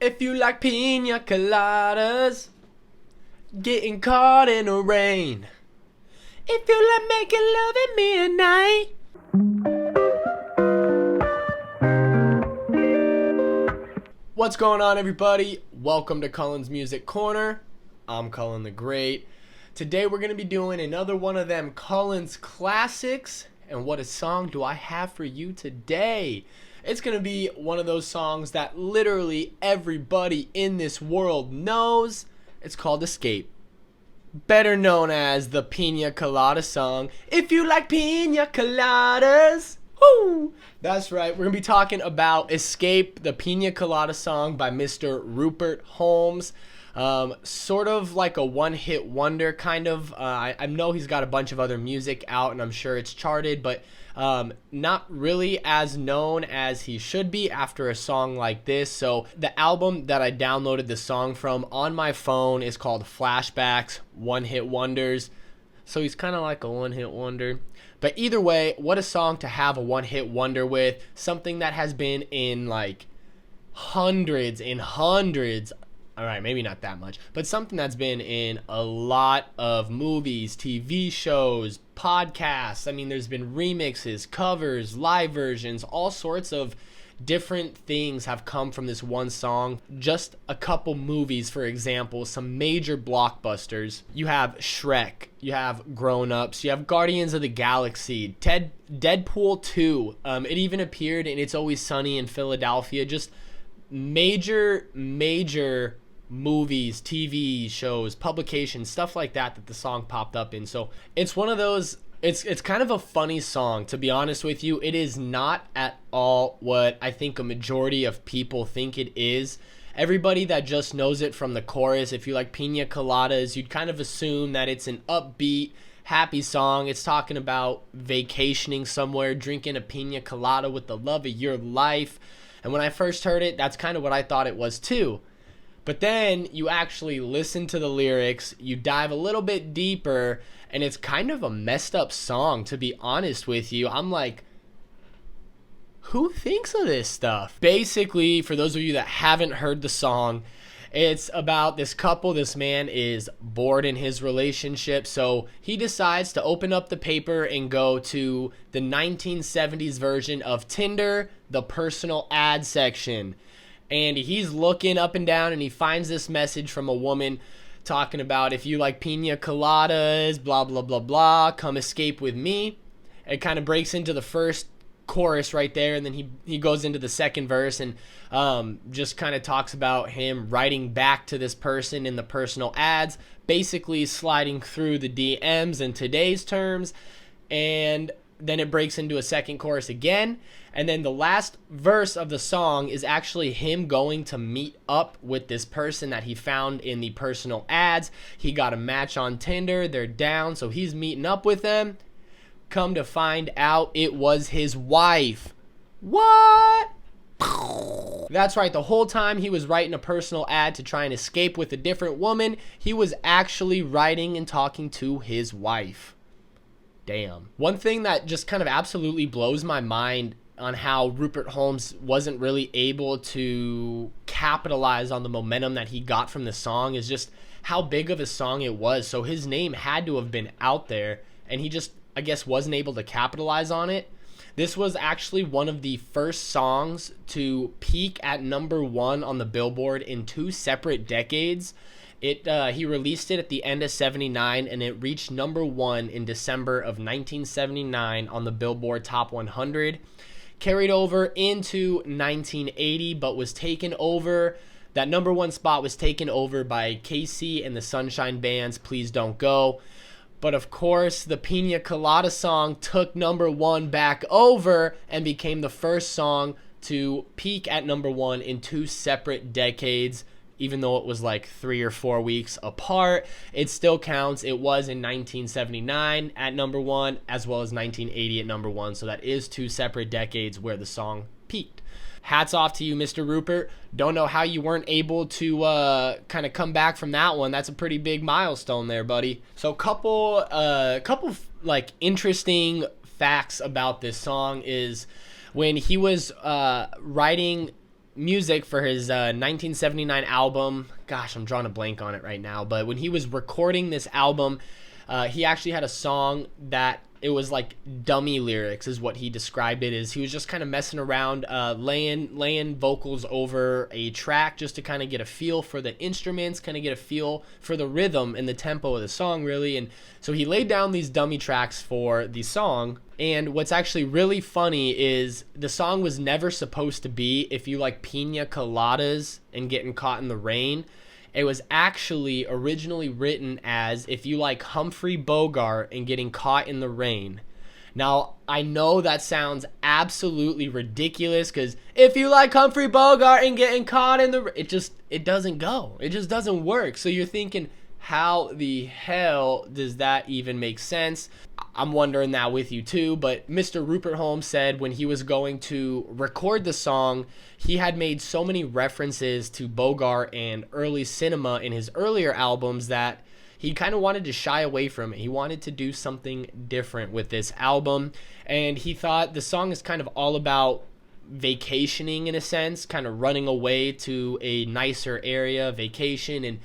If you like pina coladas, getting caught in the rain. If you like making love at midnight. What's going on, everybody? Welcome to Cullen's Music Corner. I'm Cullen the Great. Today we're going to be doing another one of them Cullen's classics. And what a song do I have for you today? It's going to be one of those songs that literally everybody in this world knows. It's called Escape. Better known as the Pina Colada song. If you like pina coladas. Woo! That's right. We're going to be talking about Escape, the Pina Colada song by Mr. Rupert Holmes. Sort of like a one-hit wonder, kind of. I know he's got a bunch of other music out, and I'm sure it's charted, but not really as known as he should be after a song like this. So the album that I downloaded the song from on my phone is called Flashbacks, One-Hit Wonders. So he's kind of like a one-hit wonder. But either way, what a song to have a one-hit wonder with. Something that has been in like hundreds and hundreds. All right, maybe not that much, but something that's been in a lot of movies, TV shows, podcasts. I mean, there's been remixes, covers, live versions, all sorts of different things have come from this one song. Just a couple movies, for example, some major blockbusters. You have Shrek, you have Grown Ups, you have Guardians of the Galaxy, Deadpool 2. It even appeared in It's Always Sunny in Philadelphia. Just major movies, TV shows, publications, stuff like that the song popped up in. So it's one of those, it's kind of a funny song, to be honest with you. It is not at all what I think a majority of people think it is. Everybody that just knows it from the chorus, if you like pina coladas, you'd kind of assume that it's an upbeat, happy song. It's talking about vacationing somewhere, drinking a pina colada with the love of your life. And when I first heard it, that's kind of what I thought it was too. But then you actually listen to the lyrics, you dive a little bit deeper, and it's kind of a messed up song, to be honest with you. I'm like, who thinks of this stuff? Basically, for those of you that haven't heard the song, it's about this couple. This man is bored in his relationship, so he decides to open up the paper and go to the 1970s version of Tinder, the personal ad section. And he's looking up and down, and he finds this message from a woman talking about, if you like pina coladas, blah, blah, blah, blah, come escape with me. It kind of breaks into the first chorus right there, and then he goes into the second verse and just kind of talks about him writing back to this person in the personal ads, basically sliding through the DMs in today's terms. And then it breaks into a second chorus again. And then the last verse of the song is actually him going to meet up with this person that he found in the personal ads. He got a match on Tinder. They're down, so he's meeting up with them. Come to find out, it was his wife. What? That's right. The whole time he was writing a personal ad to try and escape with a different woman, he was actually writing and talking to his wife. Damn. One thing that just kind of absolutely blows my mind on how Rupert Holmes wasn't really able to capitalize on the momentum that he got from the song is just how big of a song it was. So his name had to have been out there, and he just, I guess, wasn't able to capitalize on it. This was actually one of the first songs to peak at #1 on the Billboard in 2 separate decades. He released it at the end of '79, and it reached #1 in December of 1979 on the Billboard Top 100. Carried over into 1980, but was taken over. That #1 spot was taken over by Casey and the Sunshine Band's Please Don't Go. But of course, the Pina Colada song took #1 back over and became the first song to peak at #1 in 2 separate decades. Even though it was like 3 or 4 weeks apart, it still counts. It was in 1979 at #1, as well as 1980 at #1. So that is 2 separate decades where the song peaked. Hats off to you, Mr. Rupert. Don't know how you weren't able to kind of come back from that one. That's a pretty big milestone there, buddy. So couple like interesting facts about this song is when he was writing music for his 1979 album. Gosh, I'm drawing a blank on it right now. But when he was recording this album, he actually had a song that it was like dummy lyrics is what he described it as. He was just kind of messing around, laying vocals over a track just to kind of get a feel for the instruments, kind of get a feel for the rhythm and the tempo of the song, really. And so he laid down these dummy tracks for the song. And what's actually really funny is the song was never supposed to be If You Like Pina Coladas and Getting Caught in the Rain. It was actually originally written as If You Like Humphrey Bogart and Getting Caught in the Rain. Now, I know that sounds absolutely ridiculous because if you like Humphrey Bogart and getting caught in the... It doesn't go. It just doesn't work. So you're thinking, how the hell does that even make sense? I'm wondering that with you too, but Mr. Rupert Holmes said when he was going to record the song, he had made so many references to Bogart and early cinema in his earlier albums that he kind of wanted to shy away from it. He wanted to do something different with this album, and he thought the song is kind of all about vacationing in a sense, kind of running away to a nicer area, vacation. And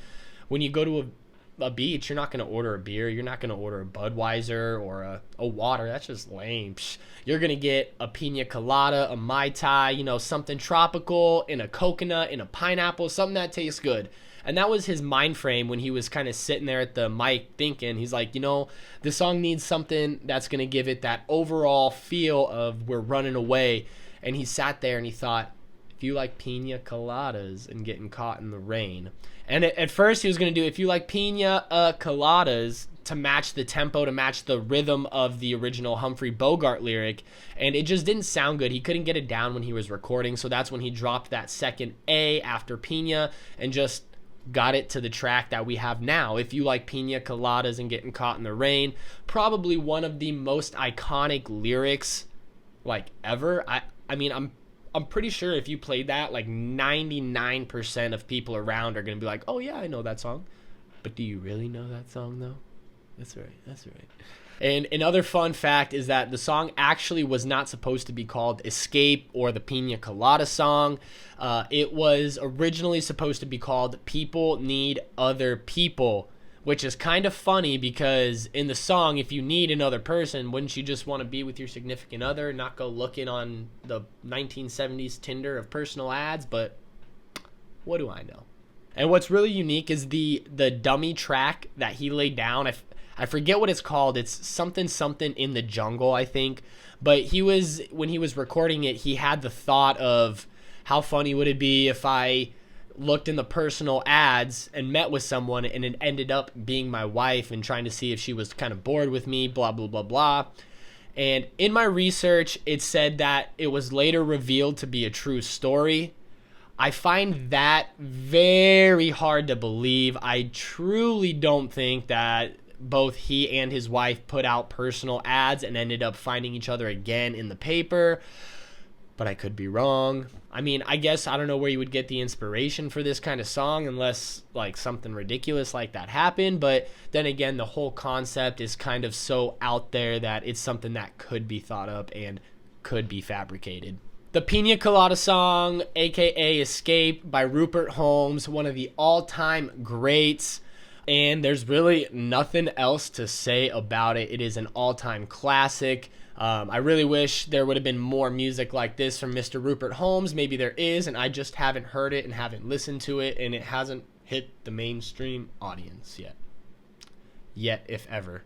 when you go to a beach, you're not going to order a beer. You're not going to order a Budweiser or a water. That's just lame. You're going to get a pina colada, a Mai Tai, something tropical, and a coconut, and a pineapple, something that tastes good. And that was his mind frame when he was kind of sitting there at the mic thinking. He's like, the song needs something that's going to give it that overall feel of we're running away. And he sat there and he thought, if you like pina coladas and getting caught in the rain. And at first he was going to do If You Like Pina Coladas to match the tempo, to match the rhythm of the original Humphrey Bogart lyric. And it just didn't sound good. He couldn't get it down when he was recording. So that's when he dropped that second A after Pina and just got it to the track that we have now. If You Like Pina Coladas and Getting Caught in the Rain. Probably one of the most iconic lyrics like ever. I mean, I'm pretty sure if you played that, like 99% of people around are going to be like, oh yeah, I know that song. But do you really know that song though? That's right. And another fun fact is that the song actually was not supposed to be called Escape or the Pina Colada Song. It was originally supposed to be called People Need Other People, which is kind of funny because in the song, if you need another person, wouldn't you just want to be with your significant other, not go looking on the 1970s Tinder of personal ads? But what do I know? And what's really unique is the dummy track that he laid down. I forget what it's called. It's something in the jungle, I think. But when he was recording it, he had the thought of how funny would it be if I looked in the personal ads and met with someone and it ended up being my wife and trying to see if she was kind of bored with me, blah, blah, blah, blah. And in my research, it said that it was later revealed to be a true story. I find that very hard to believe. I truly don't think that both he and his wife put out personal ads and ended up finding each other again in the paper. But I could be wrong. I mean, I guess I don't know where you would get the inspiration for this kind of song unless like something ridiculous like that happened. But then again, the whole concept is kind of so out there that it's something that could be thought up and could be fabricated. The Pina Colada Song, aka Escape by Rupert Holmes, one of the all-time greats. And there's really nothing else to say about it. It is an all-time classic. I really wish there would have been more music like this from Mr. Rupert Holmes. Maybe there is, and I just haven't heard it and haven't listened to it, and it hasn't hit the mainstream audience yet, if ever.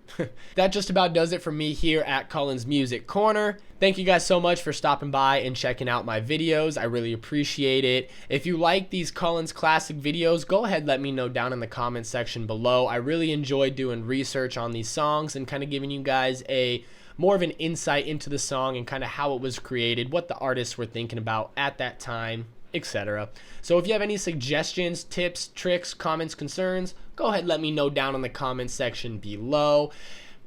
That just about does it for me here at Cullen's Music Corner. Thank you guys so much for stopping by and checking out my videos. I really appreciate it. If you like these Cullen's classic videos, go ahead, let me know down in the comments section below. I really enjoy doing research on these songs and kind of giving you guys more of an insight into the song and kind of how it was created, what the artists were thinking about at that time, etc. So if you have any suggestions, tips, tricks, comments, concerns, go ahead, let me know down in the comments section below.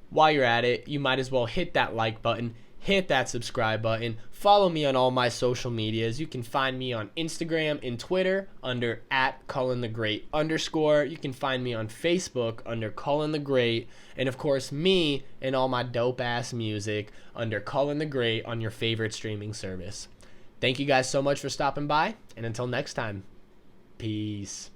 While you're at it, you might as well hit that like button, hit that subscribe button, follow me on all my social medias. You can find me on Instagram and Twitter under @CullenTheGreat_. You can find me on Facebook under Cullen the Great, and of course me and all my dope ass music under Cullen the Great on your favorite streaming service. Thank you guys so much for stopping by, and until next time, peace.